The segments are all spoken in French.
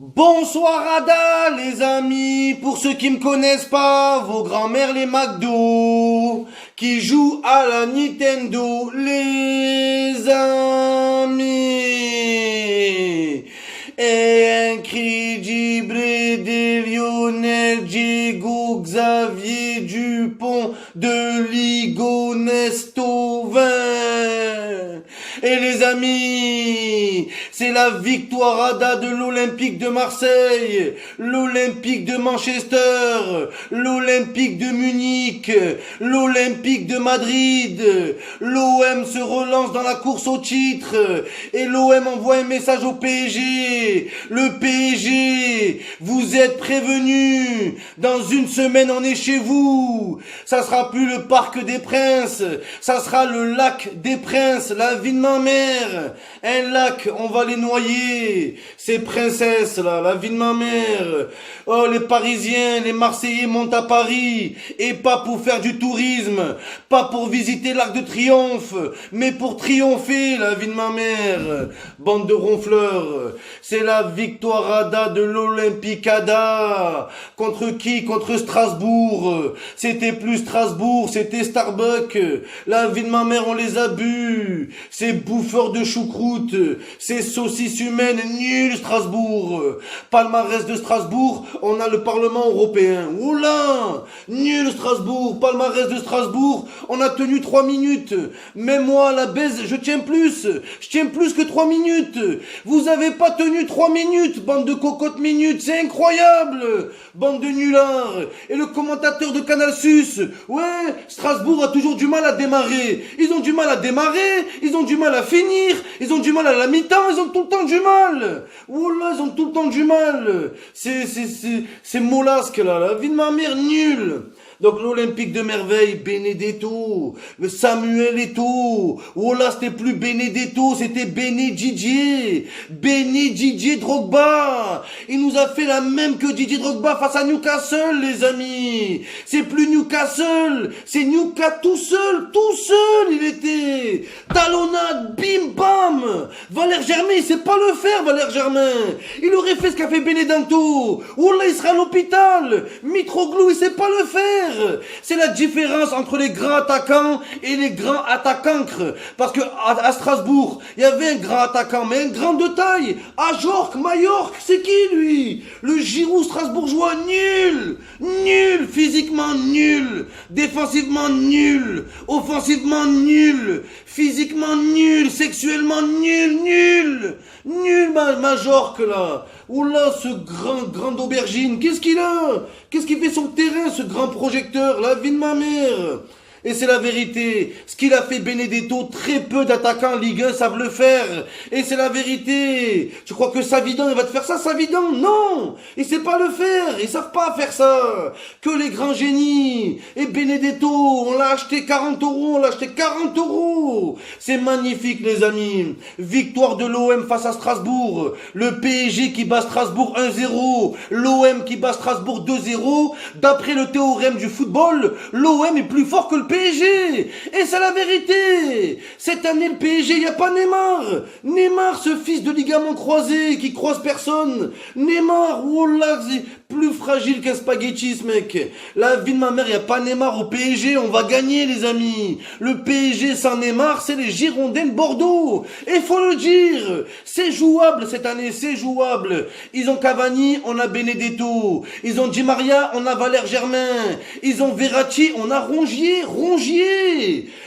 Bonsoir Ada les amis, pour ceux qui me connaissent pas, vos grands-mères les McDo, qui jouent à la Nintendo, les amis. Et un cri Gibré des Lionel, Diego, Xavier, Dupont, de Ligonnès, Thauvin. Et les amis, c'est la victoire Ada de l'Olympique de Marseille, l'Olympique de Manchester, l'Olympique de Munich, l'Olympique de Madrid. L'OM se relance dans la course au titre et l'OM envoie un message au PSG. Le PSG, vous êtes prévenus. Dans une semaine, on est chez vous. Ça sera plus le Parc des Princes, ça sera le Lac des Princes, la ville de ma mère. Un lac, on va les noyer. Ces princesses là, la vie de ma mère. Oh, les Parisiens, les Marseillais montent à Paris. Et pas pour faire du tourisme, pas pour visiter l'Arc de Triomphe, mais pour triompher, la vie de ma mère. Bande de ronfleurs. C'est la victoire Ada de l'Olympique Ada. Contre qui? Contre Strasbourg. C'était plus Strasbourg, c'était Starbucks. La vie de ma mère, on les a bu. Ces bouffeurs de choucroute, ces saucisses humaines, nul Strasbourg. Palmarès de Strasbourg, on a le Parlement européen. Oula, nul Strasbourg. Palmarès de Strasbourg, on a tenu 3 minutes. Même moi, à la baise, je tiens plus. Je tiens plus que 3 minutes. Vous avez pas tenu 3 minutes, bande de cocottes minutes. C'est incroyable. Bande de nullards. Et le commentateur de Canal Sus, ouais, Strasbourg a toujours du mal à démarrer. Ils ont du mal à démarrer, ils ont du mal à finir, ils ont du mal à la mi-temps, ils ont tout le temps du mal. Oula, ils ont tout le temps du mal. C'est molasque là, la vie de ma mère, nulle. Donc l'Olympique de Merveille, Benedetto, le Samuel Eto'o. Oh là, c'était plus Benedetto, c'était Didier. Didier Drogba. Il nous a fait la même que Didier Drogba face à Newcastle, les amis. C'est plus Newcastle, c'est Newcastle tout seul, il était. Talonnade, bim bam. Valère Germain, il sait pas le faire, Valère Germain. Il aurait fait ce qu'a fait Benedetto. Oh là, il sera à l'hôpital. Mitroglou, il sait pas le faire. C'est la différence entre les grands attaquants et les grands attaquancres. Parce que à Strasbourg, il y avait un grand attaquant, mais un grand de taille. À Majorque, c'est qui lui? Le Giroud strasbourgeois, nul. Nul, physiquement nul. Défensivement nul. Offensivement nul. Physiquement nul. Sexuellement nul. Nul, Majorque là. Oula, ce grand aubergine. Qu'est-ce qu'il a? Qu'est-ce qu'il fait sur le terrain, ce grand projecteur? La vie de ma mère. Et c'est la vérité. Ce qu'il a fait Benedetto, très peu d'attaquants en Ligue 1 savent le faire. Et c'est la vérité. Tu crois que Savidan, il va te faire ça, Savidan? Non! Il sait pas le faire. Ils savent pas faire ça. Que les grands génies. Et Benedetto, on l'a acheté 40 euros, C'est magnifique, les amis. Victoire de l'OM face à Strasbourg. Le PSG qui bat Strasbourg 1-0. L'OM qui bat Strasbourg 2-0. D'après le théorème du football, l'OM est plus fort que le PSG. Et c'est la vérité. Cette année, le PSG, il n'y a pas Neymar. Neymar, ce fils de ligament croisé qui croise personne. Neymar, oh là, c'est plus fragile qu'un spaghetti, ce mec. La vie de ma mère, il n'y a pas Neymar au PSG. On va gagner, les amis. Le PSG sans Neymar, c'est les Girondins de Bordeaux. Et faut le dire, c'est jouable cette année, c'est jouable. Ils ont Cavani, on a Benedetto. Ils ont Di Maria, on a Valère Germain. Ils ont Verratti, on a Rongier.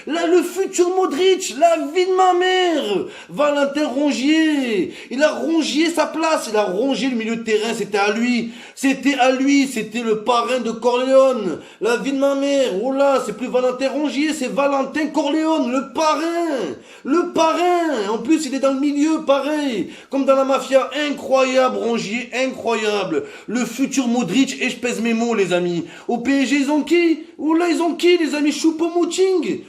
Là, le futur Modric, la vie de ma mère. Valentin Rongier. Il a rongé sa place. Il a rongé le milieu de terrain. C'était à lui. C'était le parrain de Corleone. La vie de ma mère. Oh là, c'est plus Valentin Rongier, c'est Valentin Corleone, le parrain. En plus, il est dans le milieu, pareil. Comme dans la mafia. Incroyable, Rongier, incroyable. Le futur Modric, et je pèse mes mots, les amis. Au PSG, ils ont qui? Oh là, ils ont qui, les amis? Choupo-Moting.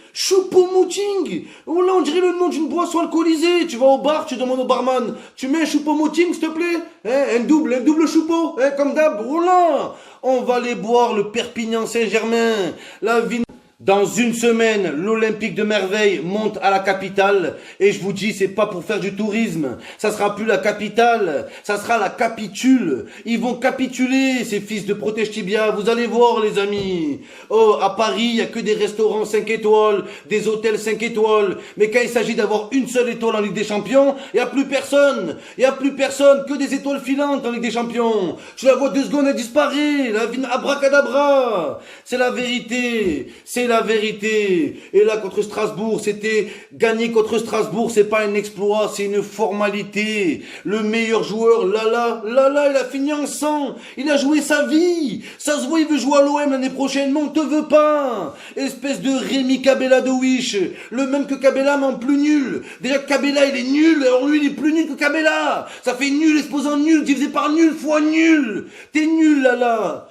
Oh là, on dirait le nom d'une boisson alcoolisée. Tu vas au bar, tu demandes au barman, tu mets un Choupo-Moting, s'il te plaît? Un double Choupo, comme d'hab. Oh là, on va aller boire le Perpignan Saint-Germain. La vie Dans une semaine, l'Olympique de Merveille monte à la capitale et je vous dis, c'est pas pour faire du tourisme. Ça sera plus la capitale, ça sera la capitule. Ils vont capituler, ces fils de protège tibia. Vous allez voir, les amis. Oh, à Paris, il y a que des restaurants 5 étoiles, des hôtels 5 étoiles. Mais quand il s'agit d'avoir une seule étoile en Ligue des Champions, il y a plus personne. Il y a plus personne, que des étoiles filantes en Ligue des Champions. Tu la vois 2 secondes, elle disparaît. La vie, abracadabra. C'est la vérité. C'est la vérité. Et là, contre Strasbourg, c'était gagner contre Strasbourg, c'est pas un exploit, c'est une formalité. Le meilleur joueur, Lala, il a fini en sang. Il a joué sa vie. Ça se voit, il veut jouer à l'OM l'année prochaine, mais on te veut pas. Espèce de Rémi Cabella de Wish. Le même que Cabella, mais en plus nul. Déjà, Cabella, il est nul, alors lui, il est plus nul que Cabella. Ça fait nul, exposant nul, divisé par nul fois nul. T'es nul, Lala.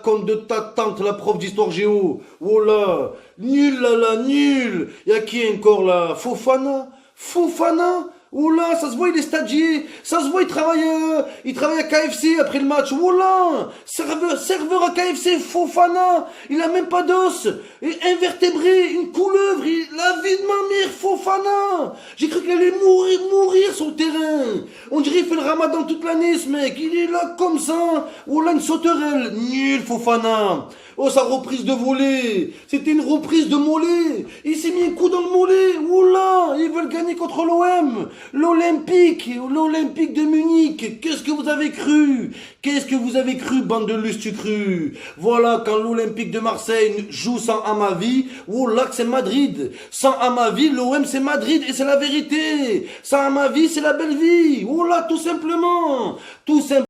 Compte de ta tante, la prof d'histoire géo. Oh là, nul, nul. Y'a qui encore là? Fofana? Oh là, ça se voit, il est stagiaire. Ça se voit, il travaille à KFC après le match. Oh là, serveur à KFC, Fofana. Il a même pas d'os. Et invertébré, une couleuvre. La vie de ma mère, Fofana. J'ai cru qu'il allait mourir sur le terrain. On dirait qu'il fait le ramadan toute l'année, ce mec. Il est là comme ça. Oh là, une sauterelle. Nul, Fofana. Oh, sa reprise de volée. C'était une reprise de mollet. Il s'est mis un coup dans le mollet. Oh là, ils veulent gagner contre l'OM. L'Olympique de Munich. Qu'est-ce que vous avez cru, bande de lustucrus? Voilà, quand l'Olympique de Marseille joue sans Amavi, oh là que c'est Madrid. Sans Amavi, l'OM c'est Madrid et c'est la vérité. Sans Amavi, c'est la belle vie. Oh là, tout simplement.